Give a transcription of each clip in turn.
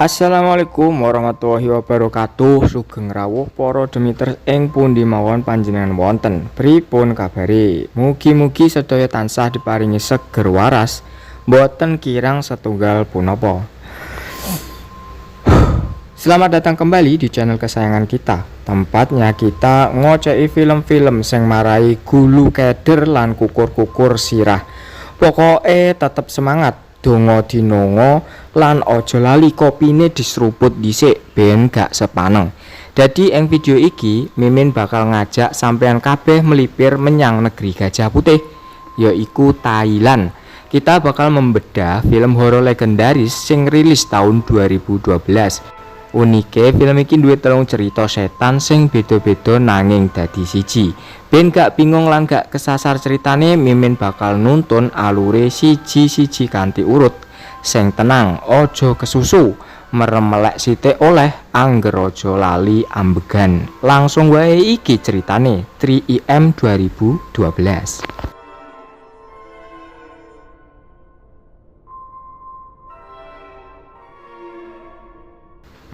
Assalamualaikum warahmatullahi wabarakatuh. Sugeng rawuh para Demeter ing pundi mawon panjenengan wonten. Pripun kabare? Mugi-mugi sedaya tansah diparingi seger waras, boten kirang setunggal punapa. Selamat datang kembali di channel kesayangan kita. Tempatnya kita ngoceki film-film sing marai gulu keder lan kukur-kukur sirah. Pokoke tetep semangat. Donga dinonga lan aja lali kopine diseruput dhisik ben gak sepaneng. Dadi ing video iki Mimin bakal ngajak sampean kabeh melipir menyang negeri gajah putih, yaiku Thailand. Kita bakal membedah film horor legendaris sing rilis tahun 2012. Unike film iki duwe telung cerita setan sing beda-beda nanging dadi siji. Ben gak bingung lan gak kesasar ceritane, Mimin bakal nuntun alure siji-siji kanthi urut. Sing tenang, ojo kesusu, merem melek sithik oleh, angger ojo lali ambegan. Langsung wae iki ceritane 3IM 2012.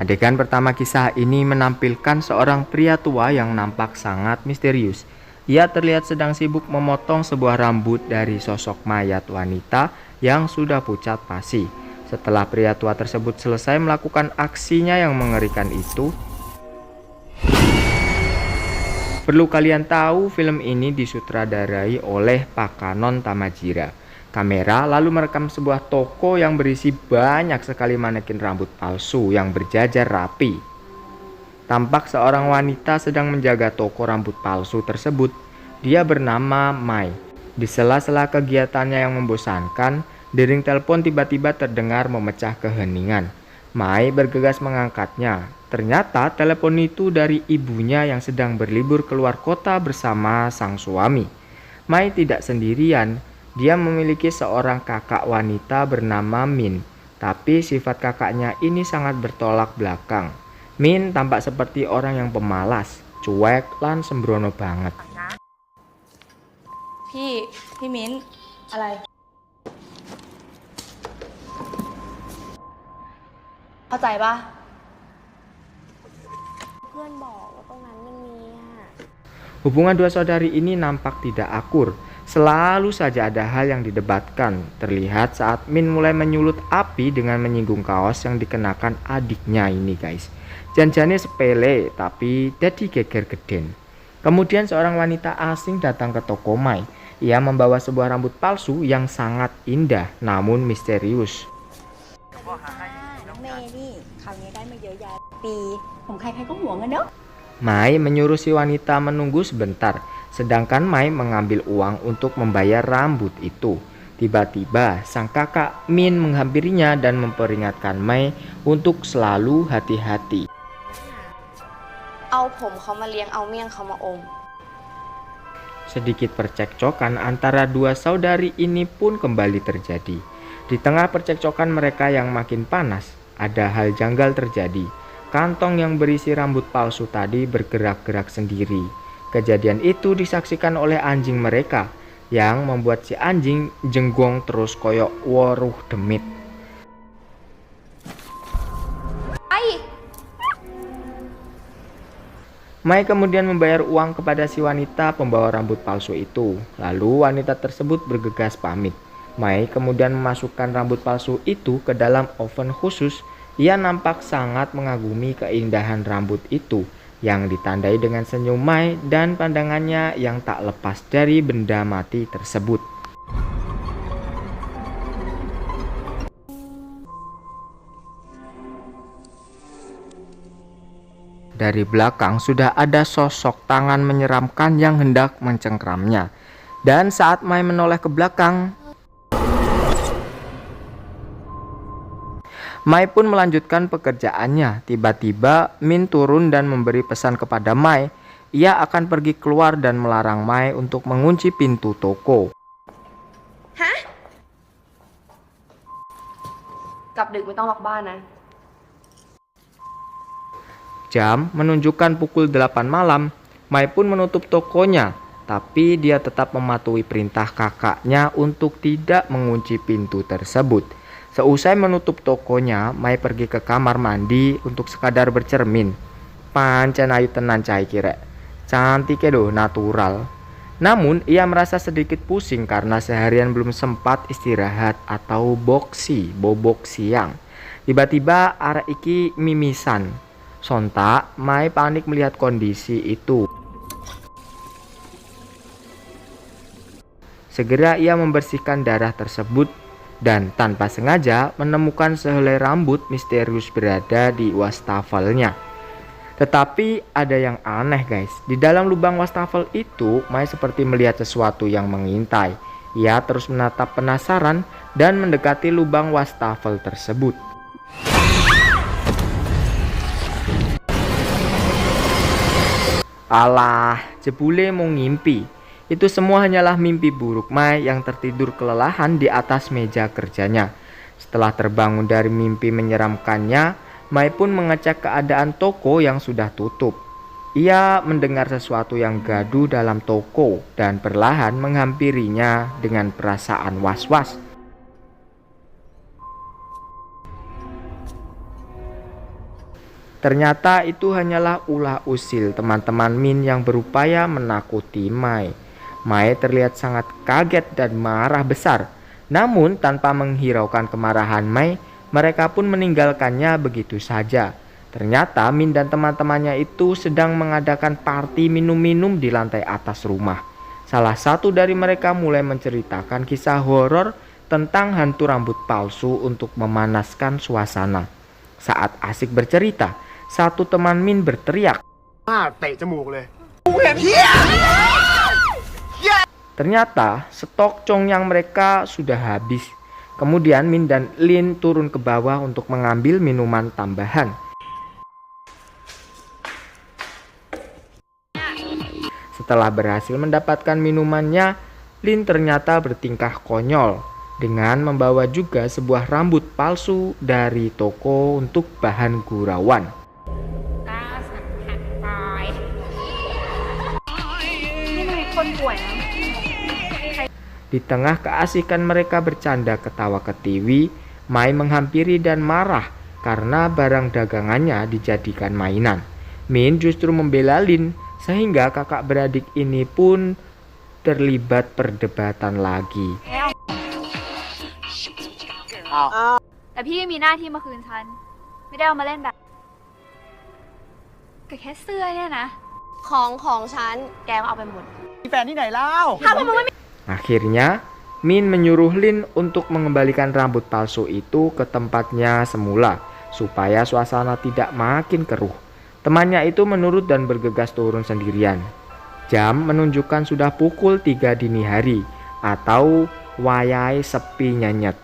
Adegan pertama kisah ini menampilkan seorang pria tua yang nampak sangat misterius. Ia terlihat sedang sibuk memotong sebuah rambut dari sosok mayat wanita yang sudah pucat pasi. Setelah pria tua tersebut selesai melakukan aksinya yang mengerikan itu, perlu kalian tahu film ini disutradarai oleh Pak Kanon Tamajira. Kamera lalu merekam sebuah toko yang berisi banyak sekali manekin rambut palsu yang berjajar rapi. Tampak seorang wanita sedang menjaga toko rambut palsu tersebut. Dia bernama Mai. Di sela-sela kegiatannya yang membosankan, dering telepon tiba-tiba terdengar memecah keheningan. Mai bergegas mengangkatnya. Ternyata telepon itu dari ibunya yang sedang berlibur keluar kota bersama sang suami. Mai tidak sendirian. Dia memiliki seorang kakak wanita bernama Min, tapi sifat kakaknya ini sangat bertolak belakang. Min tampak seperti orang yang pemalas, cuek, lan sembrono banget. พี่มิ้นอะไรเข้าใจปะเพื่อนบอกว่าตรงนั้นมันมีอ่ะ Hubungan dua saudari ini nampak tidak akur. Selalu saja ada hal yang didebatkan. Terlihat saat Min mulai menyulut api dengan menyinggung kaos yang dikenakan adiknya ini, guys. Janjane sepele tapi jadi geger geden. Kemudian seorang wanita asing datang ke toko Mai. Ia membawa sebuah rambut palsu yang sangat indah namun misterius. Mai menyuruh si wanita menunggu sebentar. Sedangkan Mai mengambil uang untuk membayar rambut itu. Tiba-tiba sang kakak Min menghampirinya dan memperingatkan Mai untuk selalu hati-hati. Sedikit percekcokan antara dua saudari ini pun kembali terjadi. Di tengah percekcokan mereka yang makin panas, ada hal janggal terjadi. Kantong yang berisi rambut palsu tadi bergerak-gerak sendiri. Kejadian itu disaksikan oleh anjing mereka yang membuat si anjing jenggong terus koyok waruh demit. Mai kemudian membayar uang kepada si wanita pembawa rambut palsu itu. Lalu wanita tersebut bergegas pamit. Mai kemudian memasukkan rambut palsu itu ke dalam oven khusus. Ia nampak sangat mengagumi keindahan rambut itu, yang ditandai dengan senyum Mai dan pandangannya yang tak lepas dari benda mati tersebut. Dari belakang sudah ada sosok tangan menyeramkan yang hendak mencengkramnya. Dan saat Mai menoleh ke belakang, Mai pun melanjutkan pekerjaannya. Tiba-tiba Min turun dan memberi pesan kepada Mai. Ia akan pergi keluar dan melarang Mai untuk mengunci pintu toko. Hah? กลับดึกไม่ต้องล็อกบ้านนะ Jam menunjukkan pukul 8 malam. Mai pun menutup tokonya, tapi dia tetap mematuhi perintah kakaknya untuk tidak mengunci pintu tersebut. Seusai menutup tokonya, Mai pergi ke kamar mandi untuk sekadar bercermin. Pancen ayu tenan cai kirek. Cantiknya doh natural. Namun ia merasa sedikit pusing karena seharian belum sempat istirahat atau bobok siang. Tiba-tiba arek iki mimisan. Sontak Mai panik melihat kondisi itu. Segera ia membersihkan darah tersebut dan tanpa sengaja menemukan sehelai rambut misterius berada di wastafelnya. Tetapi ada yang aneh guys, di dalam lubang wastafel itu Mai seperti melihat sesuatu yang mengintai. Ia terus menatap penasaran dan mendekati lubang wastafel tersebut. Alah, jebule mau ngimpi. Itu semua hanyalah mimpi buruk Mai yang tertidur kelelahan di atas meja kerjanya. Setelah terbangun dari mimpi menyeramkannya, Mai pun mengecek keadaan toko yang sudah tutup. Ia mendengar sesuatu yang gaduh dalam toko dan perlahan menghampirinya dengan perasaan was-was. Ternyata itu hanyalah ulah usil teman-teman Min yang berupaya menakuti Mai. Mai terlihat sangat kaget dan marah besar. Namun tanpa menghiraukan kemarahan Mai, mereka pun meninggalkannya begitu saja. Ternyata Min dan teman-temannya itu sedang mengadakan party minum-minum di lantai atas rumah. Salah satu dari mereka mulai menceritakan kisah horor tentang hantu rambut palsu untuk memanaskan suasana. Saat asik bercerita, satu teman Min berteriak. Ternyata stok congnyang mereka sudah habis. Kemudian Min dan Lin turun ke bawah untuk mengambil minuman tambahan. Setelah berhasil mendapatkan minumannya, Lin ternyata bertingkah konyol dengan membawa juga sebuah rambut palsu dari toko untuk bahan gurauan. Di tengah keasikan mereka bercanda ketawa ketiwi, Mai menghampiri dan marah karena barang dagangannya dijadikan mainan. Min justru membela Lin sehingga kakak beradik ini pun terlibat perdebatan lagi. แต่พี่มีหน้าที่มาคืนฉันไม่ได้เอามาเล่นแบบกับแค่เสื้อเนี่ยนะ ของฉัน แกเอาไปหมด Akhirnya, Min menyuruh Lin untuk mengembalikan rambut palsu itu ke tempatnya semula, supaya suasana tidak makin keruh. Temannya itu menurut dan bergegas turun sendirian. Jam menunjukkan sudah pukul 3 dini hari, atau wayai sepi nyenyet.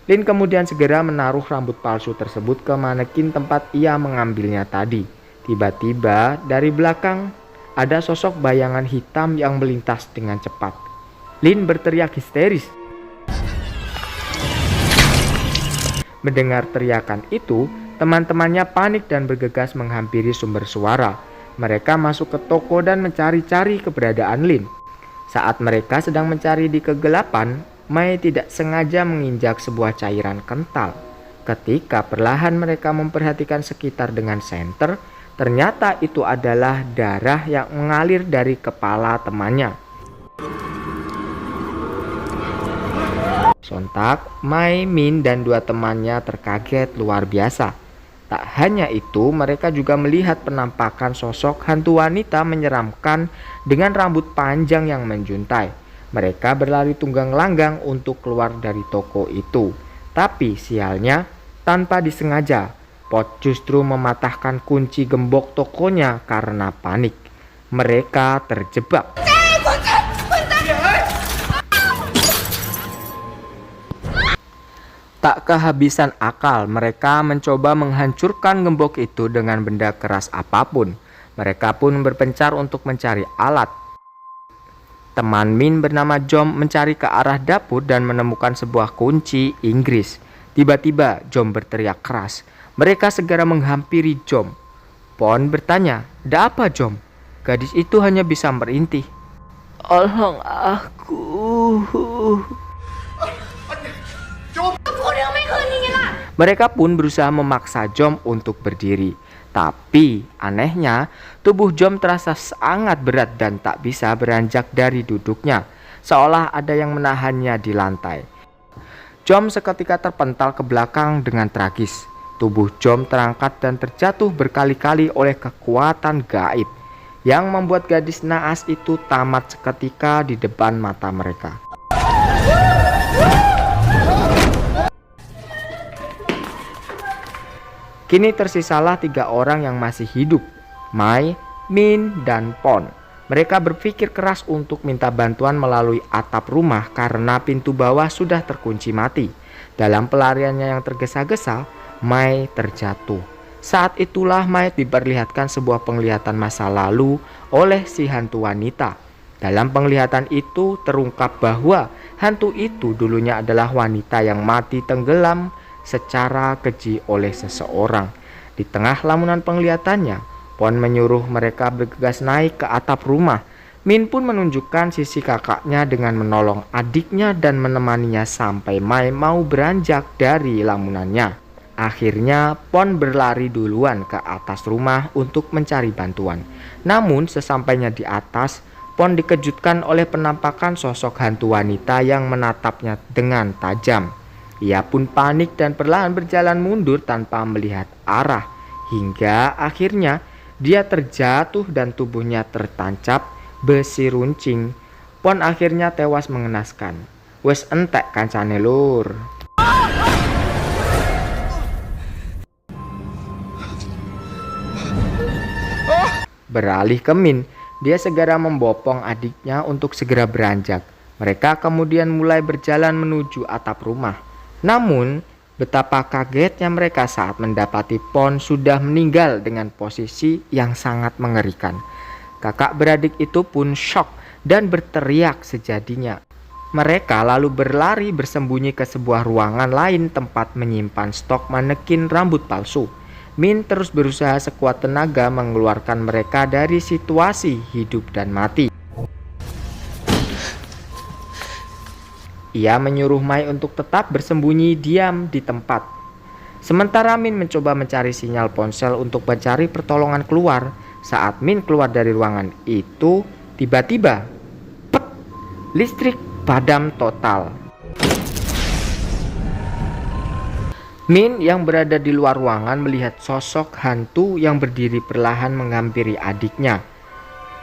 Lin kemudian segera menaruh rambut palsu tersebut ke manekin tempat ia mengambilnya tadi. Tiba-tiba dari belakang ada sosok bayangan hitam yang melintas dengan cepat. Lin berteriak histeris. Mendengar teriakan itu, teman-temannya panik dan bergegas menghampiri sumber suara. Mereka masuk ke toko dan mencari-cari keberadaan Lin. Saat mereka sedang mencari di kegelapan, Mai tidak sengaja menginjak sebuah cairan kental. Ketika perlahan mereka memperhatikan sekitar dengan senter, ternyata itu adalah darah yang mengalir dari kepala temannya. Sontak, Mai, Min, dan dua temannya terkaget luar biasa. Tak hanya itu, mereka juga melihat penampakan sosok hantu wanita menyeramkan dengan rambut panjang yang menjuntai. Mereka berlari tunggang langgang untuk keluar dari toko itu. Tapi sialnya, tanpa disengaja, Pot justru mematahkan kunci gembok tokonya karena panik. Mereka terjebak. Tak kehabisan akal, mereka mencoba menghancurkan gembok itu dengan benda keras apapun. Mereka pun berpencar untuk mencari alat. Teman Min bernama Jom mencari ke arah dapur dan menemukan sebuah kunci Inggris. Tiba-tiba Jom berteriak keras. Mereka segera menghampiri Jom. Pon bertanya, "Ada apa, Jom?" Gadis itu hanya bisa merintih. "Tolong aku." พูดเรื่องไม่เค Mereka pun berusaha memaksa Jom untuk berdiri. Tapi anehnya, tubuh Jom terasa sangat berat dan tak bisa beranjak dari duduknya, seolah ada yang menahannya di lantai. Jom seketika terpental ke belakang dengan tragis. Tubuh Jom terangkat dan terjatuh berkali-kali oleh kekuatan gaib yang membuat gadis naas itu tamat seketika di depan mata mereka. Kini tersisalah 3 orang yang masih hidup, Mai, Min, dan Pon. Mereka berpikir keras untuk minta bantuan melalui atap rumah karena pintu bawah sudah terkunci mati. Dalam pelariannya yang tergesa-gesa, Mai terjatuh. Saat itulah Mai diperlihatkan sebuah penglihatan masa lalu oleh si hantu wanita. Dalam penglihatan itu terungkap bahwa hantu itu dulunya adalah wanita yang mati tenggelam secara keji oleh seseorang. Di tengah lamunan penglihatannya, Pon menyuruh mereka bergegas naik ke atap rumah. Min pun menunjukkan sisi kakaknya dengan menolong adiknya dan menemaninya sampai Mai mau beranjak dari lamunannya. Akhirnya Pon berlari duluan ke atas rumah untuk mencari bantuan. Namun sesampainya di atas, Pon dikejutkan oleh penampakan sosok hantu wanita yang menatapnya dengan tajam. Ia pun panik dan perlahan berjalan mundur tanpa melihat arah, hingga akhirnya dia terjatuh dan tubuhnya tertancap besi runcing. Pon akhirnya tewas mengenaskan. Wes entek kancane lur. Beralih ke Min, dia segera membopong adiknya untuk segera beranjak. Mereka kemudian mulai berjalan menuju atap rumah. Namun, betapa kagetnya mereka saat mendapati Pon sudah meninggal dengan posisi yang sangat mengerikan. Kakak beradik itu pun shock dan berteriak sejadinya. Mereka lalu berlari bersembunyi ke sebuah ruangan lain tempat menyimpan stok manekin rambut palsu. Min terus berusaha sekuat tenaga mengeluarkan mereka dari situasi hidup dan mati. Ia menyuruh Mai untuk tetap bersembunyi diam di tempat. Sementara Min mencoba mencari sinyal ponsel untuk mencari pertolongan keluar. Saat Min keluar dari ruangan itu, tiba-tiba listrik padam total. Min yang berada di luar ruangan melihat sosok hantu yang berdiri perlahan menghampiri adiknya.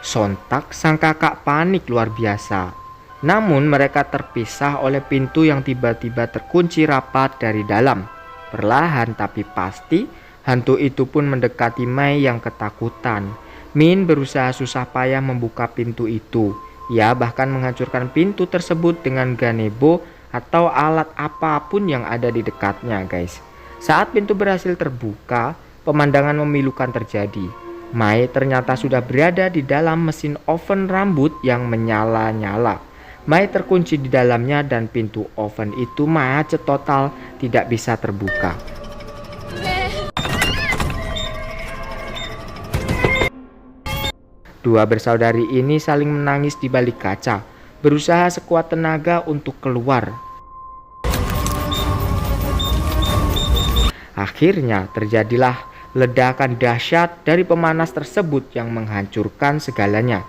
Sontak sang kakak panik luar biasa. Namun mereka terpisah oleh pintu yang tiba-tiba terkunci rapat dari dalam. Perlahan tapi pasti, hantu itu pun mendekati Mai yang ketakutan. Min berusaha susah payah membuka pintu itu. Ia bahkan menghancurkan pintu tersebut dengan ganebo atau alat apapun yang ada di dekatnya, guys. Saat pintu berhasil terbuka, pemandangan memilukan terjadi. Mai ternyata sudah berada di dalam mesin oven rambut yang menyala-nyala. Mai terkunci di dalamnya dan pintu oven itu macet total, tidak bisa terbuka. Dua bersaudari ini saling menangis di balik kaca, berusaha sekuat tenaga untuk keluar. Akhirnya terjadilah ledakan dahsyat dari pemanas tersebut yang menghancurkan segalanya.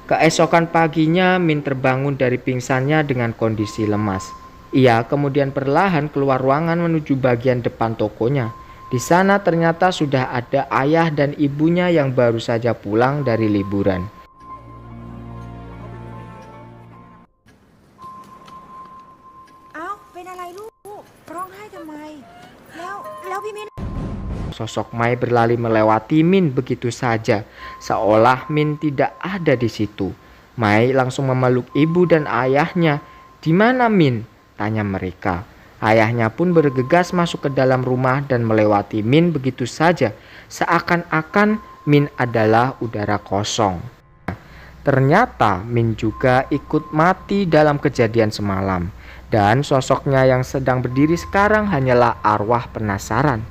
Keesokan paginya Min terbangun dari pingsannya dengan kondisi lemas. Ia kemudian perlahan keluar ruangan menuju bagian depan tokonya. Di sana ternyata sudah ada ayah dan ibunya yang baru saja pulang dari liburan. Sosok Mai berlari melewati Min begitu saja, seolah Min tidak ada di situ. Mai langsung memeluk ibu dan ayahnya. "Di mana Min?" tanya mereka. Ayahnya pun bergegas masuk ke dalam rumah dan melewati Min begitu saja, seakan-akan Min adalah udara kosong. Ternyata Min juga ikut mati dalam kejadian semalam, dan sosoknya yang sedang berdiri sekarang hanyalah arwah penasaran.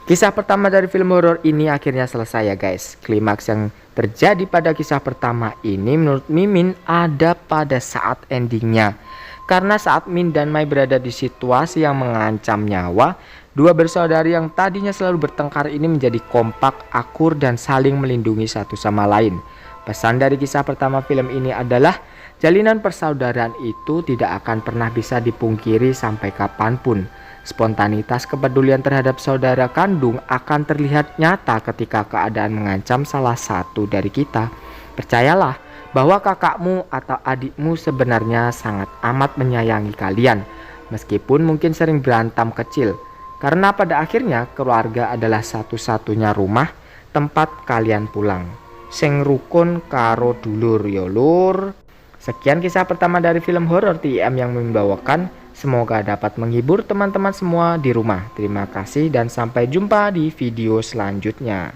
Kisah pertama dari film horor ini akhirnya selesai ya guys. Klimaks yang terjadi pada kisah pertama ini menurut Mimin ada pada saat endingnya. Karena saat Min dan Mai berada di situasi yang mengancam nyawa, dua bersaudari yang tadinya selalu bertengkar ini menjadi kompak, akur, dan saling melindungi satu sama lain. Pesan dari kisah pertama film ini adalah jalinan persaudaraan itu tidak akan pernah bisa dipungkiri sampai kapanpun. Spontanitas kepedulian terhadap saudara kandung akan terlihat nyata ketika keadaan mengancam salah satu dari kita. Percayalah bahwa kakakmu atau adikmu sebenarnya sangat amat menyayangi kalian, meskipun mungkin sering berantem kecil. Karena pada akhirnya keluarga adalah satu-satunya rumah tempat kalian pulang. Sing rukun karo dulur yo lur. Sekian kisah pertama dari film horor TIM yang membawakan. Semoga dapat menghibur teman-teman semua di rumah. Terima kasih dan sampai jumpa di video selanjutnya.